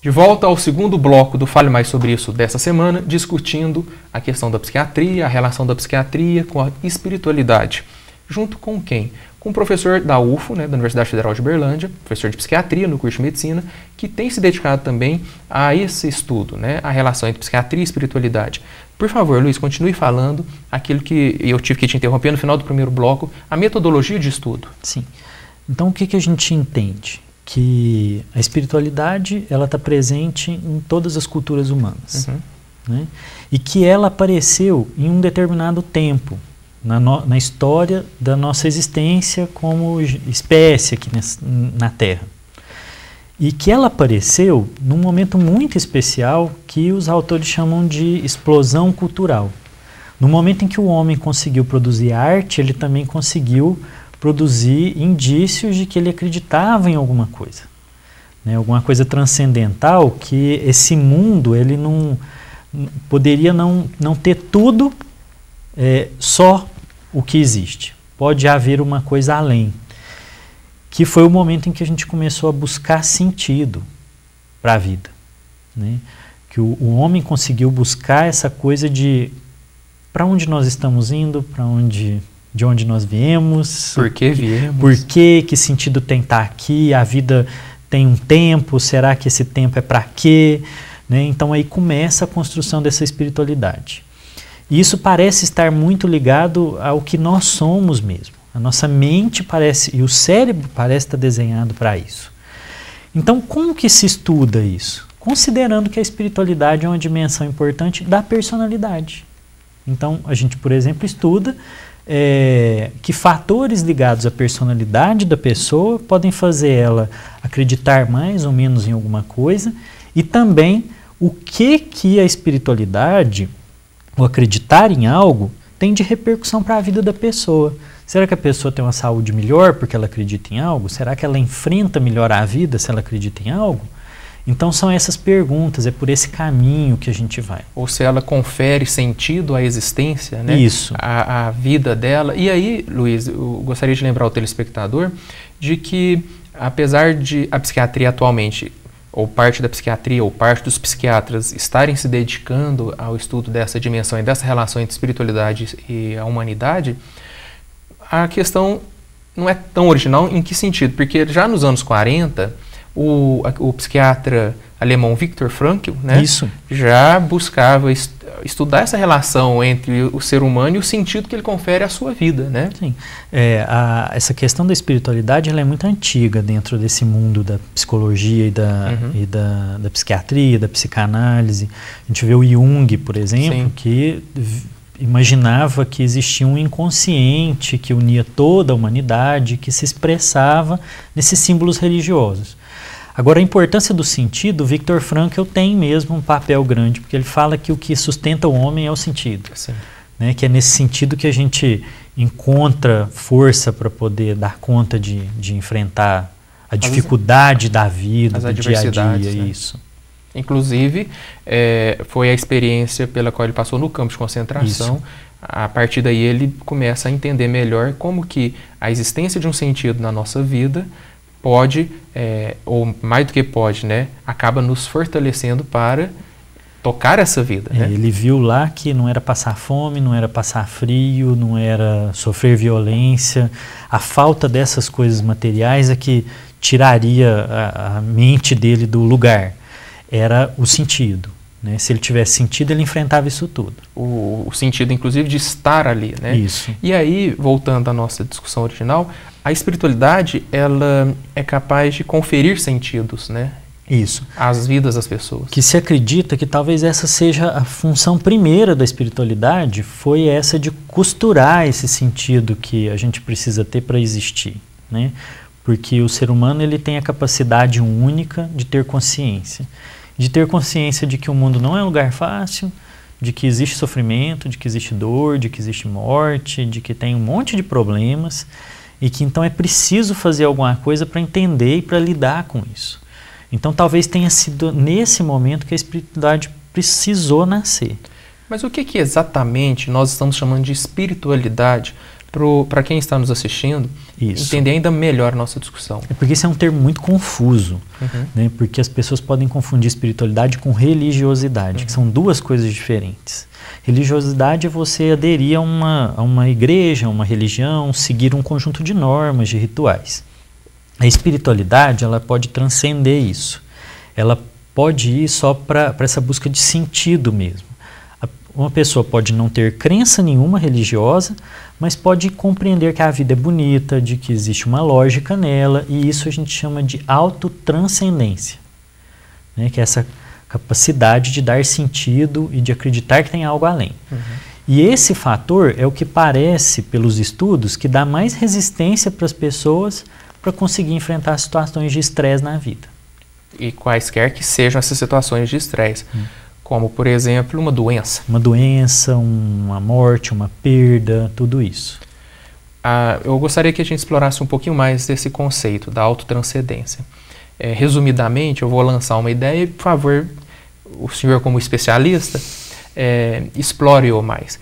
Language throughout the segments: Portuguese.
De volta ao segundo bloco do Fale Mais Sobre Isso dessa semana, discutindo a questão da psiquiatria, a relação da psiquiatria com a espiritualidade. Junto com quem? Com o professor da UFO, da Universidade Federal de Uberlândia, professor de psiquiatria no curso de medicina, que tem se dedicado também a esse estudo, a relação entre psiquiatria e espiritualidade. Por favor, Luiz, continue falando aquilo que eu tive que te interromper no final do primeiro bloco, a metodologia de estudo. Sim. Então, o que a gente entende? Que a espiritualidade ela está presente em todas as culturas humanas, e que ela apareceu em um determinado tempo na história da nossa existência como espécie aqui na Terra, e que ela apareceu num momento muito especial que os autores chamam de explosão cultural. No momento em que o homem conseguiu produzir arte, ele também conseguiu produzir indícios de que ele acreditava em alguma coisa, alguma coisa transcendental, que esse mundo ele não poderia não ter tudo só o que existe. Pode haver uma coisa além, que foi o momento em que a gente começou a buscar sentido para a vida, que o homem conseguiu buscar essa coisa de para onde nós estamos indo, de onde nós viemos, por que viemos, que sentido tem estar aqui, a vida tem um tempo, será que esse tempo é para quê? Então aí começa a construção dessa espiritualidade. E isso parece estar muito ligado ao que nós somos mesmo. A nossa mente parece, e o cérebro parece estar desenhado para isso. Então como que se estuda isso? Considerando que a espiritualidade é uma dimensão importante da personalidade. Então a gente, por exemplo, estuda que fatores ligados à personalidade da pessoa podem fazer ela acreditar mais ou menos em alguma coisa, e também o que a espiritualidade, o acreditar em algo, tem de repercussão para a vida da pessoa. Será que a pessoa tem uma saúde melhor porque ela acredita em algo? Será que ela enfrenta melhor a vida se ela acredita em algo? Então são essas perguntas, é por esse caminho que a gente vai. Ou se ela confere sentido à existência, Isso. À vida dela. E aí, Luiz, eu gostaria de lembrar ao telespectador de que, apesar de a psiquiatria atualmente, ou parte da psiquiatria, ou parte dos psiquiatras estarem se dedicando ao estudo dessa dimensão e dessa relação entre espiritualidade e a humanidade, a questão não é tão original. Em que sentido? Porque já nos anos 40... O psiquiatra alemão Viktor Frankl já buscava estudar essa relação entre o ser humano e o sentido que ele confere à sua vida. Sim. Essa questão da espiritualidade ela é muito antiga dentro desse mundo da psicologia e da psiquiatria, da psicanálise. A gente vê o Jung, por exemplo, Sim. que imaginava que existia um inconsciente que unia toda a humanidade, que se expressava nesses símbolos religiosos. Agora, a importância do sentido, Viktor Frankl tem mesmo um papel grande, porque ele fala que o que sustenta o homem é o sentido. Que é nesse sentido que a gente encontra força para poder dar conta de enfrentar a dificuldade da vida, do dia a dia. Isso. Inclusive, foi a experiência pela qual ele passou no campo de concentração. Isso. A partir daí ele começa a entender melhor como que a existência de um sentido na nossa vida pode, ou mais do que pode, acaba nos fortalecendo para tocar essa vida. Ele viu lá que não era passar fome, não era passar frio, não era sofrer violência. A falta dessas coisas materiais é que tiraria a mente dele do lugar. Era o sentido. Se ele tivesse sentido, ele enfrentava isso tudo. O sentido, inclusive, de estar ali. Isso. E aí, voltando à nossa discussão original, a espiritualidade ela é capaz de conferir sentidos, Isso. às vidas das pessoas. Que se acredita que talvez essa seja a função primeira da espiritualidade, foi essa de costurar esse sentido que a gente precisa ter para existir. Porque o ser humano ele tem a capacidade única de ter consciência. De ter consciência de que o mundo não é um lugar fácil, de que existe sofrimento, de que existe dor, de que existe morte, de que tem um monte de problemas, e que então é preciso fazer alguma coisa para entender e para lidar com isso. Então talvez tenha sido nesse momento que a espiritualidade precisou nascer. Mas o que exatamente nós estamos chamando de espiritualidade? para quem está nos assistindo, entender ainda melhor a nossa discussão. É porque esse é um termo muito confuso, né? Porque as pessoas podem confundir espiritualidade com religiosidade, que são duas coisas diferentes. Religiosidade é você aderir a uma igreja, a uma religião, seguir um conjunto de normas, de rituais. A espiritualidade, ela pode transcender isso. Ela pode ir só para essa busca de sentido mesmo. Uma pessoa pode não ter crença nenhuma religiosa, mas pode compreender que a vida é bonita, de que existe uma lógica nela, e isso a gente chama de autotranscendência, né? Que é essa capacidade de dar sentido e de acreditar que tem algo além. E esse fator é o que parece, pelos estudos, que dá mais resistência para as pessoas para conseguir enfrentar situações de estresse na vida. E quaisquer que sejam essas situações de estresse. Como, por exemplo, uma doença. Uma doença, uma morte, uma perda, tudo isso. Eu gostaria que a gente explorasse um pouquinho mais desse conceito da autotranscendência. Resumidamente, eu vou lançar uma ideia e, por favor, o senhor como especialista, explore-o mais.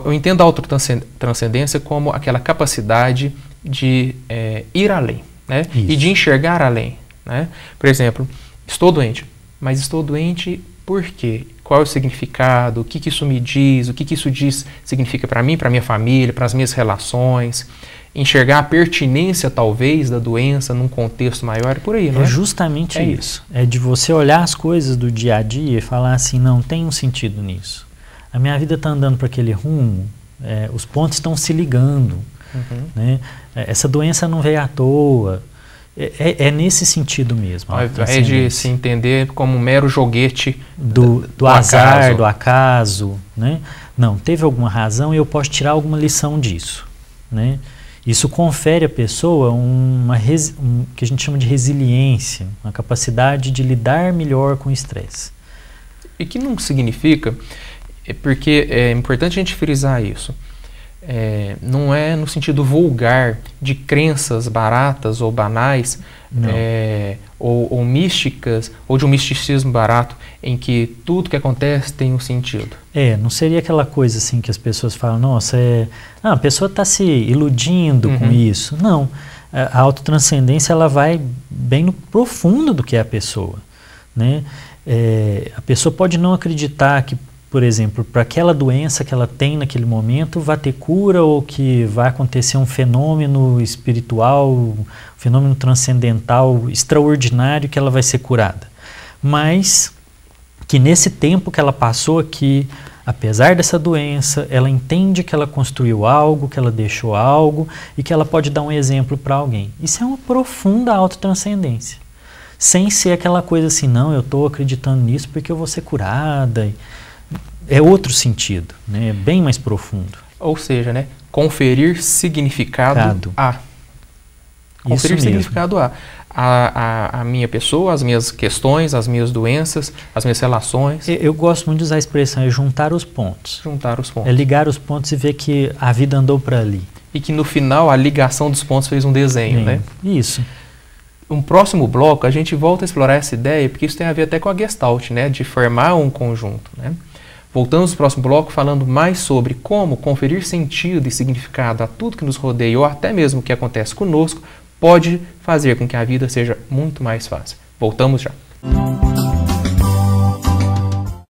Eu entendo a autotranscendência como aquela capacidade de ir além, né? E de enxergar além, né? Por exemplo, estou doente, mas estou doente por quê? Qual é o significado? O que isso me diz? O que isso significa para mim, para minha família, para as minhas relações? Enxergar a pertinência, talvez, da doença num contexto maior, por aí, não é? É justamente isso. É de você olhar as coisas do dia a dia e falar assim, não, tem um sentido nisso. A minha vida está andando para aquele rumo, os pontos estão se ligando, né? Essa doença não veio à toa. É nesse sentido mesmo. Ao invés de se entender como um mero joguete do azar, do acaso, né? Não, teve alguma razão e eu posso tirar alguma lição disso, né? Isso confere à pessoa que a gente chama de resiliência, uma capacidade de lidar melhor com o estresse. E que não significa, porque é importante a gente frisar isso, não é no sentido vulgar de crenças baratas ou banais, ou místicas, ou de um misticismo barato, em que tudo que acontece tem um sentido. Não seria aquela coisa assim que as pessoas falam, nossa, a pessoa está se iludindo com isso. Não, a autotranscendência ela vai bem no profundo do que é a pessoa, né? A pessoa pode não acreditar que, por exemplo, para aquela doença que ela tem naquele momento vai ter cura ou que vai acontecer um fenômeno espiritual, um fenômeno transcendental extraordinário que ela vai ser curada. Mas que nesse tempo que ela passou aqui, apesar dessa doença, ela entende que ela construiu algo, que ela deixou algo e que ela pode dar um exemplo para alguém. Isso é uma profunda autotranscendência. Sem ser aquela coisa assim, não, eu estou acreditando nisso porque eu vou ser curada. É outro sentido, né? É bem mais profundo. Ou seja, né? Conferir significado a. Conferir significado a minha pessoa, as minhas questões, as minhas doenças, as minhas relações. Eu gosto muito de usar a expressão, juntar os pontos. Juntar os pontos. É ligar os pontos e ver que a vida andou para ali. E que no final a ligação dos pontos fez um desenho, né? Isso. Um próximo bloco a gente volta a explorar essa ideia, porque isso tem a ver até com a Gestalt, né? De formar um conjunto, né? Voltamos no próximo bloco falando mais sobre como conferir sentido e significado a tudo que nos rodeia ou até mesmo o que acontece conosco pode fazer com que a vida seja muito mais fácil. Voltamos já.